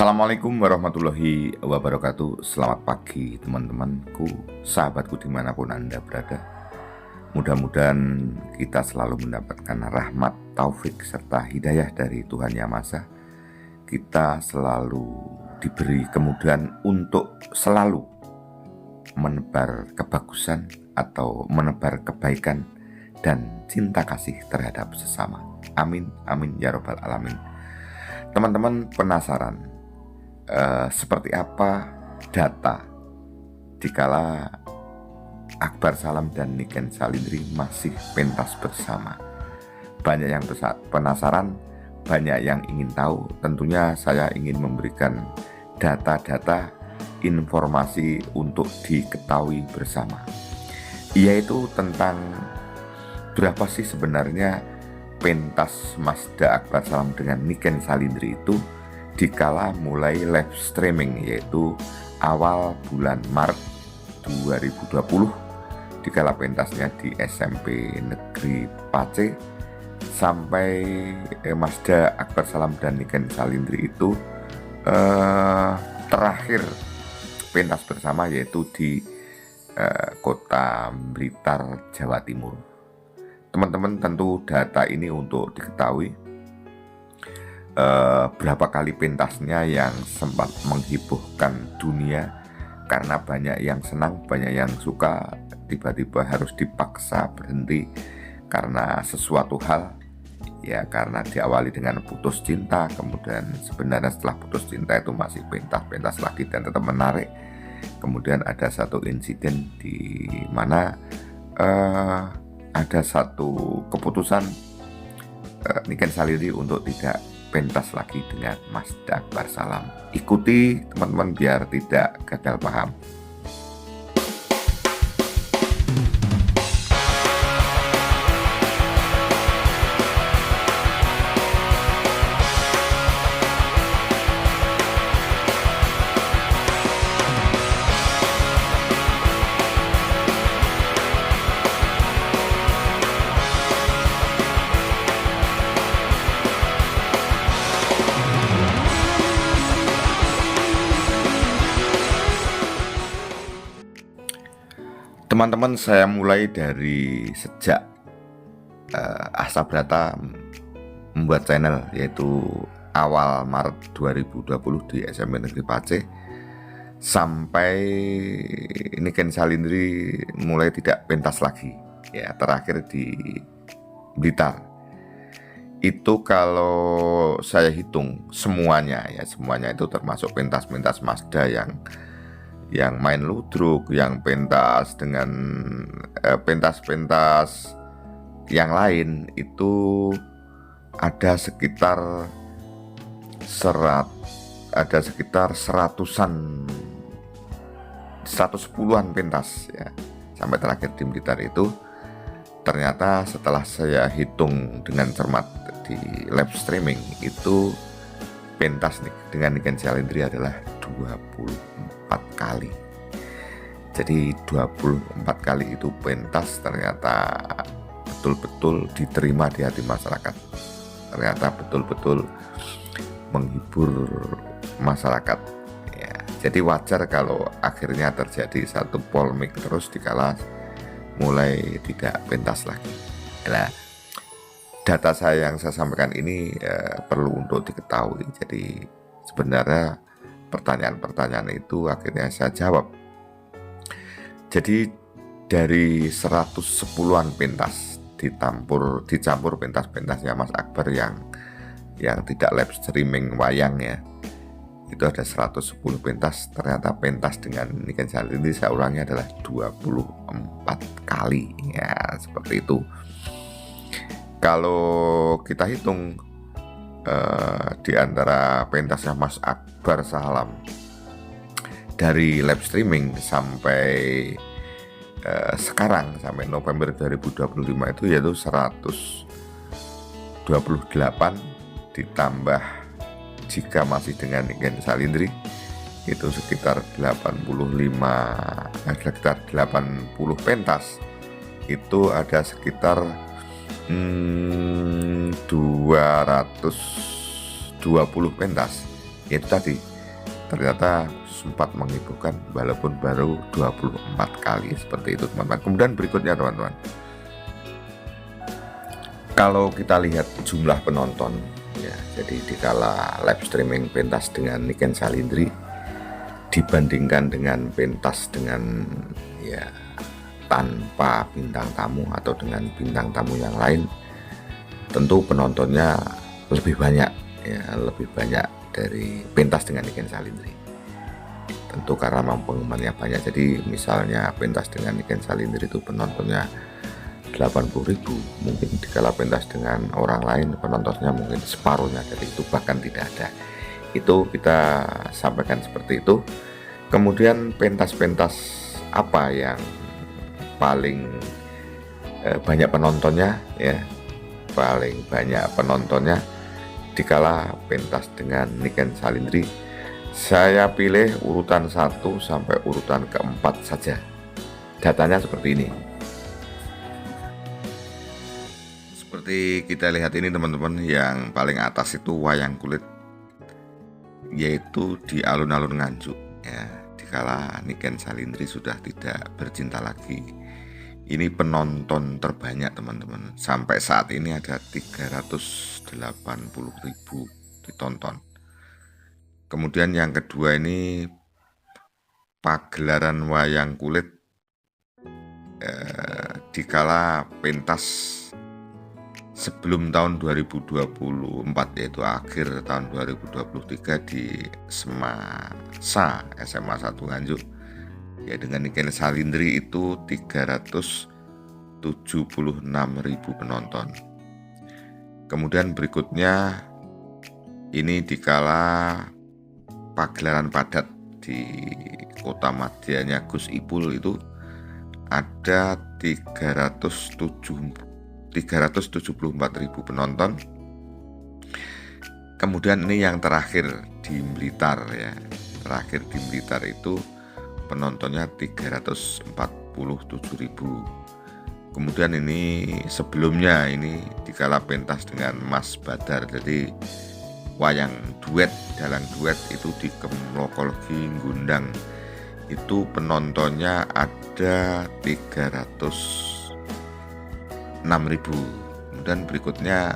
Assalamualaikum warahmatullahi wabarakatuh. Selamat pagi teman-temanku, sahabatku dimanapun Anda berada. Mudah-mudahan kita selalu mendapatkan rahmat, taufik, serta hidayah dari Tuhan Yang Maha Esa. Kita selalu diberi kemudahan untuk selalu menebar kebagusan atau menebar kebaikan dan cinta kasih terhadap sesama. Amin, amin, ya robbal alamin. Teman-teman penasaran seperti apa data dikala Akbar Salam dan Niken Salindri masih pentas bersama? Banyak yang penasaran, banyak yang ingin tahu. Tentunya saya ingin memberikan data-data informasi untuk diketahui bersama, yaitu tentang berapa sih sebenarnya pentas Mazda Akbar Salam dengan Niken Salindri itu dikala mulai live streaming, yaitu awal bulan Maret 2020 dikala pentasnya di SMP Negeri Pace sampai Mazda Akbar Salam dan Niken Salindri itu terakhir pentas bersama, yaitu di kota Blitar, Jawa Timur. Teman-teman, tentu data ini untuk diketahui berapa kali pentasnya yang sempat menghebohkan dunia, karena banyak yang senang, banyak yang suka, tiba-tiba harus dipaksa berhenti karena sesuatu hal, ya karena diawali dengan putus cinta, kemudian sebenarnya setelah putus cinta itu masih pentas lagi dan tetap menarik. Kemudian ada satu insiden di mana ada satu keputusan Niken Salindri untuk tidak pentas lagi dengan Mazda Akbar Salam. Ikuti teman-teman biar tidak gagal paham. Teman-teman, saya mulai dari sejak Asabrata membuat channel, yaitu awal Maret 2020 di SMP Negeri Pace, sampai Niken Salindri mulai tidak pentas lagi, ya terakhir di Blitar. Itu kalau saya hitung semuanya, ya semuanya itu termasuk pentas-pentas Mazda yang main ludruk, yang pentas dengan pentas-pentas yang lain, itu ada sekitar seratusan, 110-an pentas, ya sampai terakhir di Blitar. Itu ternyata setelah saya hitung dengan cermat di live streaming, itu pentas dengan Niken Salindri adalah 24 kali. Jadi 24 kali itu pentas ternyata betul-betul diterima di hati masyarakat. Ternyata betul-betul menghibur masyarakat, ya. Jadi wajar kalau akhirnya terjadi satu polemik terus dikala mulai tidak pentas lagi. Nah, data yang saya sampaikan ini perlu untuk diketahui. Jadi sebenarnya pertanyaan-pertanyaan itu akhirnya saya jawab. Jadi dari 110-an pentas dicampur pentas-pentasnya Mas Akbar yang tidak live streaming wayang, ya, itu ada 110 pentas. Ternyata pentas dengan Niken Salindri saya ulangi adalah 24 kali, ya seperti itu. Kalau kita hitung di antara pentasnya Mas Akbar Salam dari live streaming sampai sekarang, sampai November 2025 itu yaitu 128, ditambah jika masih dengan Niken Salindri itu sekitar 80 pentas. Itu ada sekitar 220 pentas, yaitu tadi ternyata sempat menghebohkan walaupun baru 24 kali seperti itu teman-teman. Kemudian berikutnya teman-teman, kalau kita lihat jumlah penonton ya, jadi dikala live streaming pentas dengan Niken Salindri dibandingkan dengan pentas dengan ya tanpa bintang tamu atau dengan bintang tamu yang lain, tentu penontonnya lebih banyak ya, lebih banyak dari pentas dengan Niken Salindri. Tentu karena memang penggemarnya banyak. Jadi misalnya pentas dengan Niken Salindri itu penontonnya 80.000, mungkin dikala pentas dengan orang lain penontonnya mungkin separuhnya dari itu, bahkan tidak ada. Itu kita sampaikan seperti itu. Kemudian pentas-pentas apa yang paling banyak penontonnya ya, paling banyak penontonnya dikala pentas dengan Niken Salindri, saya pilih urutan 1 sampai urutan ke-4 saja. Datanya seperti ini. Seperti kita lihat ini teman-teman, yang paling atas itu wayang kulit, yaitu di alun-alun Nganjuk ya, dikala Niken Salindri sudah tidak bercinta lagi. Ini penonton terbanyak teman-teman, sampai saat ini ada 380.000 ditonton. Kemudian yang kedua ini pagelaran wayang kulit dikala pentas sebelum tahun 2024, yaitu akhir tahun 2023 di Semasa SMA 1 Nganjuk ya, dengan Niken Salindri itu 376.000 penonton. Kemudian berikutnya ini dikala pagelaran padat di kota Madianya Gus Ipul itu ada 374.000 penonton. Kemudian ini yang terakhir di Blitar ya, terakhir di Blitar itu penontonnya 347.000. Kemudian ini sebelumnya ini dikala pentas dengan Mas Badar, jadi wayang duet, dalang duet itu di Kemlokolgi Gundang, itu penontonnya ada 306.000. Kemudian berikutnya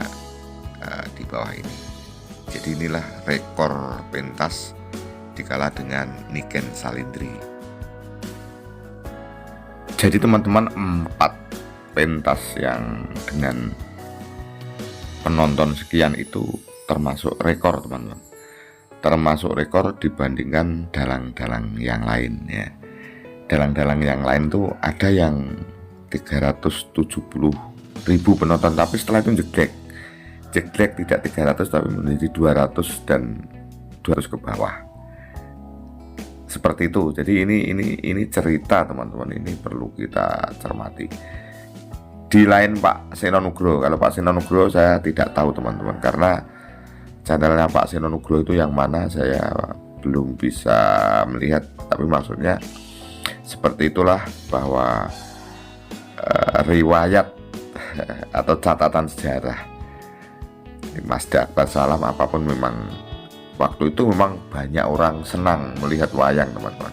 di bawah ini. Jadi inilah rekor pentas dikala dengan Niken Salindri. Jadi teman-teman, 4 pentas yang dengan penonton sekian itu termasuk rekor teman-teman, termasuk rekor dibandingkan dalang-dalang yang lain ya. Dalang-dalang yang lain tuh ada yang 370.000 penonton, tapi setelah itu jeglek tidak 300 tapi menjadi 200 dan 200 ke bawah seperti itu. Jadi ini cerita teman-teman, ini perlu kita cermati. Di lain Pak Seno Nugroho, kalau Pak Seno Nugroho saya tidak tahu teman-teman, karena channelnya Pak Seno Nugroho itu yang mana saya belum bisa melihat, tapi maksudnya seperti itulah, bahwa riwayat atau catatan sejarah Mas Akbar Salam apapun, memang waktu itu memang banyak orang senang melihat wayang teman-teman.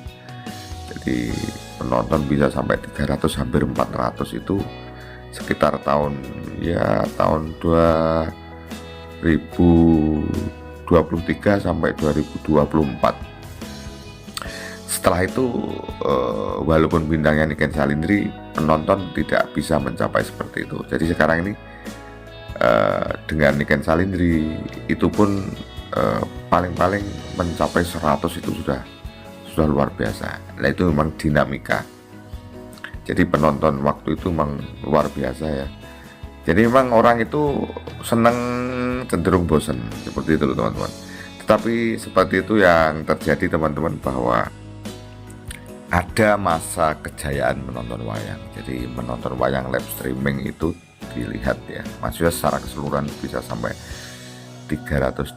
Jadi penonton bisa sampai 300, hampir 400 itu sekitar tahun 2023 sampai 2024. Setelah itu walaupun bintangnya Niken Salindri, penonton tidak bisa mencapai seperti itu. Jadi sekarang ini dengan Niken Salindri itu pun paling-paling mencapai 100 itu sudah luar biasa. Nah itu memang dinamika. Jadi penonton waktu itu memang luar biasa ya. Jadi memang orang itu senang, cenderung bosan seperti itu loh teman-teman. Tetapi seperti itu yang terjadi teman-teman, bahwa ada masa kejayaan menonton wayang. Jadi menonton wayang live streaming itu dilihat ya, maksudnya secara keseluruhan bisa sampai 380.000.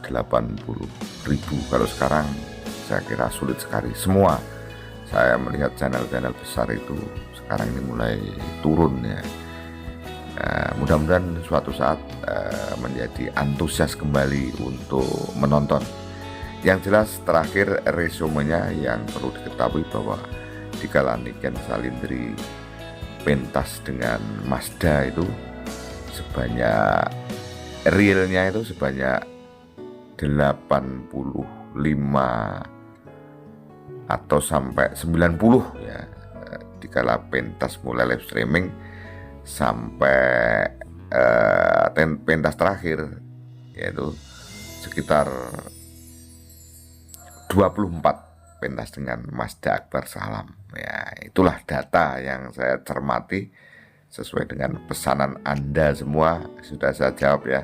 Kalau sekarang saya kira sulit sekali. Semua saya melihat channel-channel besar itu sekarang ini mulai turun ya. Mudah-mudahan suatu saat menjadi antusias kembali untuk menonton. Yang jelas terakhir resumenya yang perlu diketahui bahwa dikala Niken Salindri pentas dengan Mazda itu sebanyak realnya itu sebanyak 85 atau sampai 90 ya, dikala pentas mulai live streaming sampai pentas terakhir yaitu sekitar 24 pentas dengan Mazda Akbar Salam. Ya, itulah data yang saya cermati sesuai dengan pesanan Anda semua. Sudah saya jawab ya.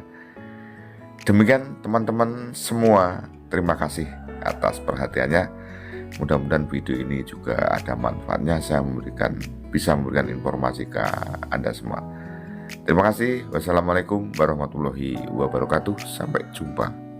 Demikian teman-teman semua, terima kasih atas perhatiannya. Mudah-mudahan video ini juga ada manfaatnya. Saya bisa memberikan informasi ke Anda semua. Terima kasih. Wassalamualaikum warahmatullahi wabarakatuh. Sampai jumpa.